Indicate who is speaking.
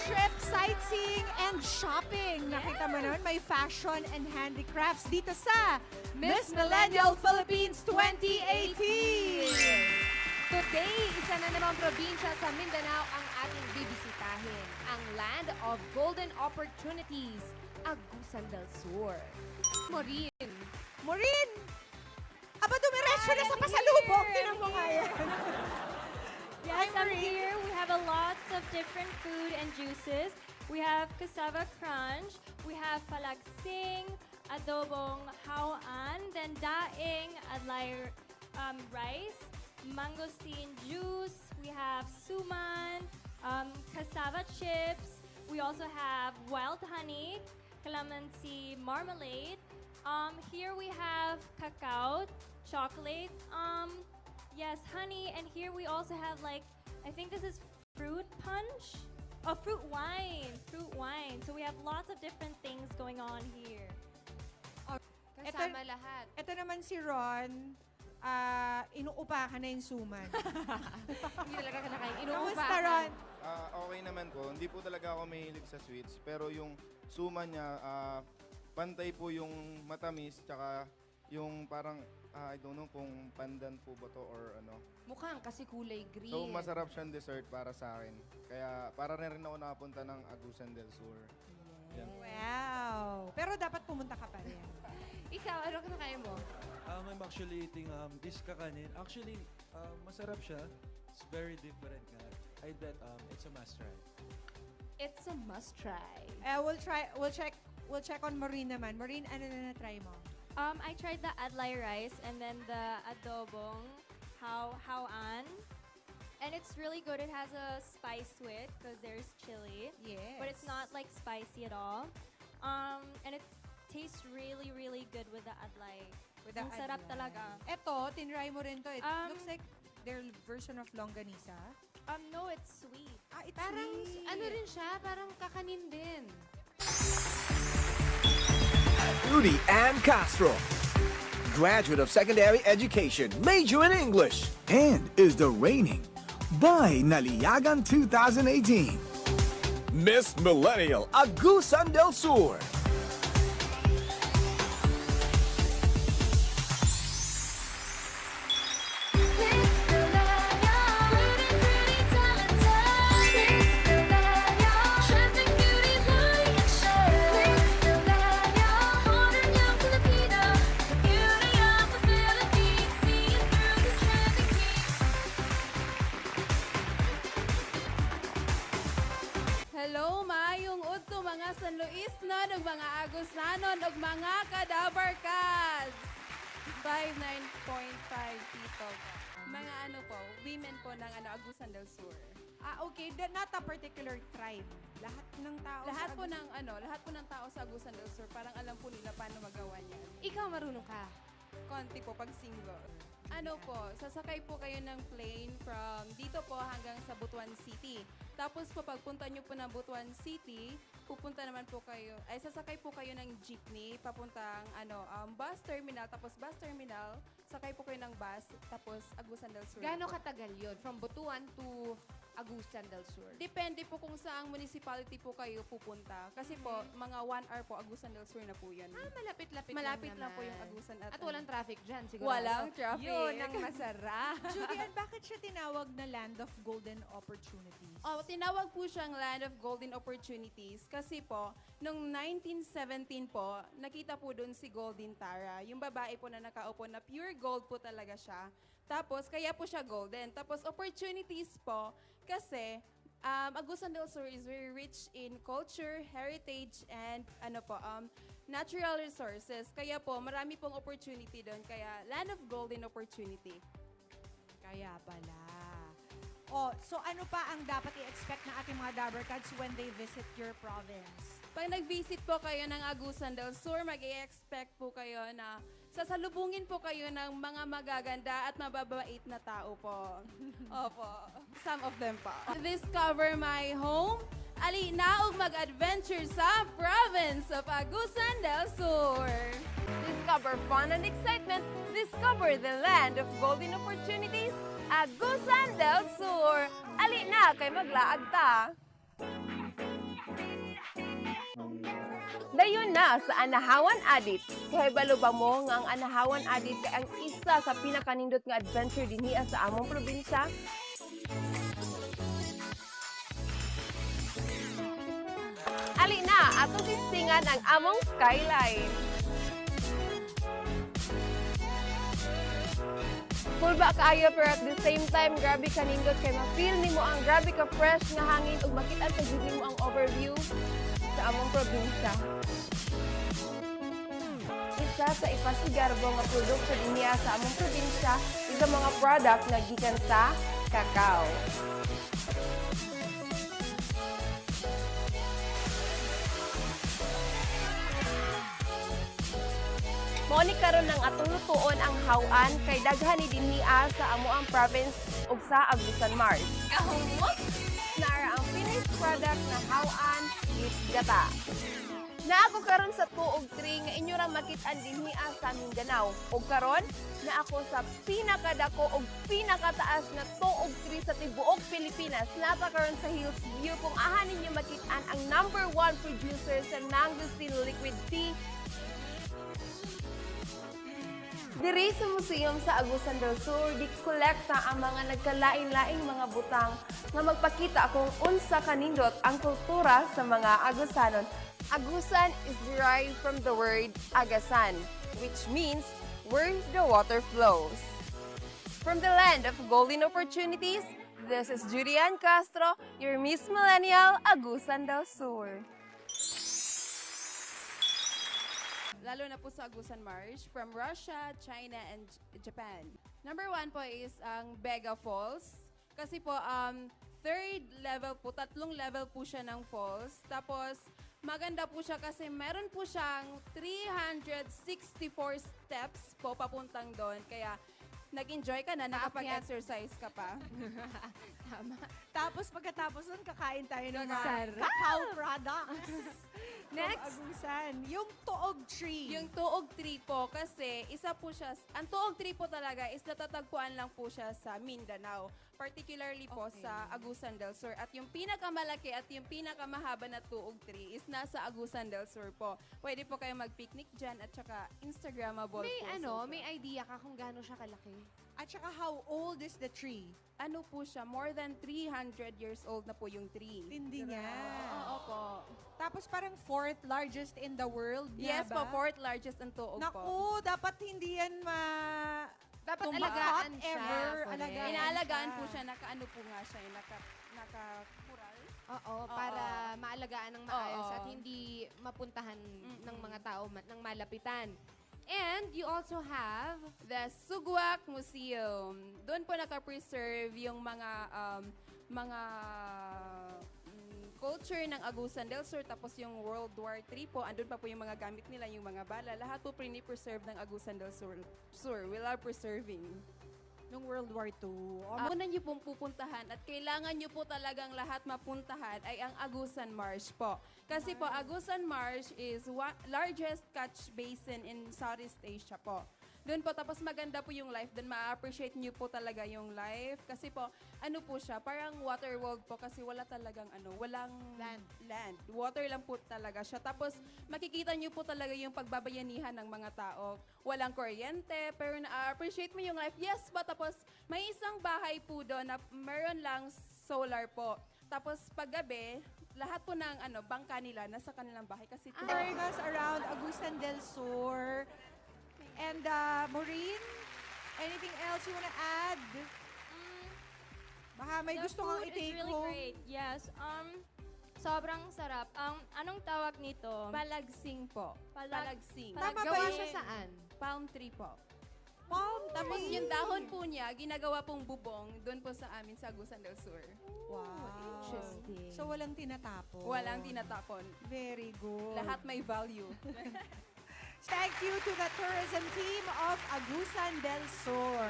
Speaker 1: trip, sightseeing, and shopping. Nakita mo nun, may fashion and handicrafts dito sa Miss Millennial Philippines 2018.
Speaker 2: Today, isa na namang probinsya sa Mindanao ang ating bibisitahin. Ang Land of Golden Opportunities, Agusan del Sur. Morin.
Speaker 1: Maureen! Aba, dumiretso na sa pasalubong. Tinan mo nga yan.
Speaker 3: Yes,
Speaker 1: Hi,
Speaker 3: I'm
Speaker 1: Marie.
Speaker 3: here. We have a lot of different food and juices. We have cassava crunch. We have palagsing, adobong hawaan, then daing, adlay rice, mangosteen juice. We have suman, cassava chips. We also have wild honey, calamansi marmalade. Here we have cacao, chocolate, yes, honey, and here we also have like, I think this is fruit punch? Oh, fruit wine. So we have lots of different things going on here.
Speaker 2: Kasama lahat.
Speaker 1: Ito naman si Ron, inuupakan na yung suman.
Speaker 2: Hindi talaga kinakain.
Speaker 1: Kamusta, Ron?
Speaker 4: Okay naman po. Hindi po talaga ako mahilig sa sweets. Pero yung suma niya, pantay po yung matamis. Tsaka yung parang, I don't know kung pandan po ba to or ano.
Speaker 2: Mukhang kasi kulay green.
Speaker 4: So masarap siyang dessert para sa akin. Kaya para rin ako nakapunta ng Agusan del Sur. Yan.
Speaker 1: Wow! Pero dapat pumunta ka pa rin.
Speaker 2: Ikaw, ano kinakain mo?
Speaker 5: I'm actually eating this kakanin. Actually, masarap siya. It's very different nga. I bet it's a must try.
Speaker 2: It's a must try.
Speaker 1: We'll check on Maureen naman. Maureen, ano na na-try mo?
Speaker 3: I tried the adlay rice and then the adobong hawaan. And it's really good. It has a spice to it because there's chili.
Speaker 1: Yes.
Speaker 3: But it's not like spicy at all. And it tastes really, really good with the adlay.
Speaker 1: With the
Speaker 3: Ang sarap
Speaker 1: adlay.
Speaker 3: talaga.
Speaker 1: Eto, tinry mo rin to. It
Speaker 3: Um,
Speaker 1: looks like their version of longganisa.
Speaker 3: No, it's sweet.
Speaker 1: It's
Speaker 2: Parang,
Speaker 1: sweet.
Speaker 2: ano rin siya, parang kakanin din.
Speaker 6: Rudy Ann Castro, graduate of secondary education, major in English, and is the reigning by Naliyagan 2018 Miss Millennial Agusan del Sur.
Speaker 7: Hello, maayong udto mga San Luis na ug mga Agusanon ug mga Kadabarkas. 59.5 Tito. Mga ano po, women po ng Agusan del Sur.
Speaker 1: Okay. Not a particular tribe. Lahat ng tao
Speaker 7: Lahat
Speaker 1: sa
Speaker 7: po ng lahat po ng tao sa Agusan del Sur, parang alam po nila paano magawa niyan.
Speaker 2: Ikaw marunong ka.
Speaker 7: Konti po pag single. Ano po, sasakay po kayo ng plane from dito po hanggang sa Butuan City. Tapos po pagpunta nyo po ng Butuan City, pupunta naman po kayo, ay sasakay po kayo ng jeepney papuntang bus terminal. Tapos bus terminal, sakay po kayo ng bus, tapos Agusan del Sur.
Speaker 2: Gaano katagal yun? From Butuan to Agusan del Sur?
Speaker 7: Depende po kung saang municipality po kayo pupunta. Kasi po, mga 1 hour po, Agusan del Sur na po yan.
Speaker 2: Malapit-lapit
Speaker 7: Malapit
Speaker 2: lang
Speaker 7: lang po yung
Speaker 2: naman.
Speaker 7: Agusan
Speaker 2: At walang traffic dyan, siguro.
Speaker 7: Walang traffic.
Speaker 2: Yun ang masarap.
Speaker 1: Julian, bakit siya tinawag na Land of Golden Opportunities?
Speaker 7: Tinawag po siyang Land of Golden Opportunities kasi po, noong 1917 po, nakita po doon si Golden Tara. Yung babae po na nakaupo na pure gold po talaga siya. Tapos, kaya po siya golden. Tapos, opportunities po, kasi Agusan del Sur is very rich in culture, heritage, and natural resources. Kaya po, marami pong opportunity doon. Kaya, Land of Golden Opportunity.
Speaker 1: Kaya pala. So ano pa ang dapat i-expect ng ating mga Dabarkads when they visit your province?
Speaker 7: Pag nag-visit po kayo ng Agusan del Sur, mag-i-expect po kayo na sasalubungin po kayo ng mga magaganda at mababait na tao po. Opo. Some of them pa. Discover my home. Ali naog mag-adventure sa province of Agusan del Sur.
Speaker 2: Discover fun and excitement. Discover the land of golden opportunities. Agusan del Sur. Ali na kay maglaag ta.
Speaker 8: Dayon na sa Anahawan Adit. Kaya balo ba mo nga ang Anahawan Adit kay ang isa sa pinakanindot nga adventure dinhi sa among probinsya? Ali na, ato sistingan ang among skyline. Cool ba kaayo pero at the same time grabe ka nindot kay ma-feel nimo ang grabe ka fresh nga hangin ug makita sa jud nimo ang overview sa among probinsya. Isa sa ipasigarbo nga produkto dinhi sa among probinsya is ang mga product nga gikan sa kakao. Mao ni karon nang atong lutuon ang hawan kay daghan ni dinhi sa amo ang province ug sa Agusan Mars. Kahumot na ang finished product na hawan with gata. Na ako karon sa 2 ug 3 nga inyo ra makit-an dinhi sa Mindanao. Ug karon na ako sa pinakadako ug pinakataas na 2 ug 3 sa tibuok Pilipinas. Napa karon sa Hills View kung ahan ninyo makit-an ang #1 producer sa Mangosteen Liquid Tea. Diri sa museum sa Agusan del Sur, di-kolekta ang mga nagkalain-laing mga butang nga magpakita kung unsa kanindot ang kultura sa mga Agusanon. Agusan is derived from the word agasan, which means where the water flows. From the land of golden opportunities, this is Judy Ann Castro, your Miss Millennial Agusan del Sur.
Speaker 7: Lalo na po sa Agusan Marsh, from Russia, China, and Japan. Number 1 po is ang Bega Falls. Kasi po, 3rd level po, 3 level po siya ng falls. Tapos, maganda po siya kasi meron po siyang 364 steps po papuntang doon. Kaya, nag-enjoy ka na, nakapag-exercise ka pa.
Speaker 1: Tama. Tapos pagkatapos nun, kakain tayo ng mga
Speaker 2: Sarap.
Speaker 1: cacao products.
Speaker 2: Next.
Speaker 1: Agusan. Yung tuog tree.
Speaker 7: Yung tuog tree po, kasi isa po siya, ang tuog tree po talaga is natatagpuan lang po siya sa Mindanao. Particularly po sa Agusan del Sur. At yung pinakamalaki at yung pinakamahaba na tuog tree is nasa Agusan del Sur po. Pwede po kayo mag-picnic dyan at saka Instagrammable
Speaker 2: May
Speaker 7: po.
Speaker 2: may idea ka kung gaano siya kalaki?
Speaker 1: At saka how old is the tree?
Speaker 7: Ano po siya, more than 300 years old na po yung tree.
Speaker 1: Tindi niya.
Speaker 7: Oo po.
Speaker 1: Tapos parang 4th largest in the world niya
Speaker 7: Yes
Speaker 1: ba?
Speaker 7: po, 4th largest ang tuog po.
Speaker 1: Naku, dapat hindi yan
Speaker 2: Dapat
Speaker 1: tumakat
Speaker 2: alagaan siya.
Speaker 1: ever.
Speaker 2: Correct.
Speaker 1: Alagaan
Speaker 7: Inaalagaan
Speaker 1: siya.
Speaker 7: po siya, nakaano po nga siya, naka-kural.
Speaker 2: Oo, para maalagaan ng maayos
Speaker 7: Oo.
Speaker 2: at hindi mapuntahan ng mga tao ng malapitan. And you also have
Speaker 7: The Suguak Museum. Doon po naka-preserve yung mga culture ng Agusan del Sur, tapos yung World War III po, andun pa po yung mga gamit nila, yung mga bala. Lahat po preserve ng Agusan del Sur. We love preserving.
Speaker 1: Nung World War II.
Speaker 7: Una nyo pong pupuntahan at kailangan nyo po talagang lahat mapuntahan ay ang Agusan Marsh po. Kasi po, Agusan Marsh is largest catch basin in Southeast Asia po. Doon po, tapos maganda po yung life. Doon ma-appreciate nyo po talaga yung life. Kasi po, ano po siya, parang water world po kasi wala talagang walang land. Water lang po talaga siya. Tapos, makikita nyo po talaga yung pagbabayanihan ng mga tao. Walang kuryente, pero na-appreciate mo yung life. Yes po, tapos may isang bahay po doon na meron lang solar po. Tapos, paggabi, lahat po ng bangka nila nasa kanilang bahay kasi
Speaker 1: Touring us around Agusan del Sur. And Maureen, anything else you wanna add? Baka may
Speaker 3: The
Speaker 1: gusto kang
Speaker 3: food is
Speaker 1: i-take
Speaker 3: really
Speaker 1: home.
Speaker 3: great. Yes. Sobrang sarap. Anong tawag nito?
Speaker 7: palagsing po. Palagsing.
Speaker 1: Tama ba
Speaker 2: gawa
Speaker 1: yun?
Speaker 2: siya saan?
Speaker 7: Palm tree po.
Speaker 1: Palm
Speaker 7: Tapos
Speaker 1: tree.
Speaker 7: yung dahon po niya, ginagawa pong bubong doon po sa amin sa Agusan del Sur.
Speaker 1: Wow.
Speaker 2: Interesting.
Speaker 1: So walang tinatapon.
Speaker 7: Walang tinatapon.
Speaker 1: Very good.
Speaker 7: Lahat may value.
Speaker 1: Thank you to the tourism team of Agusan del Sur.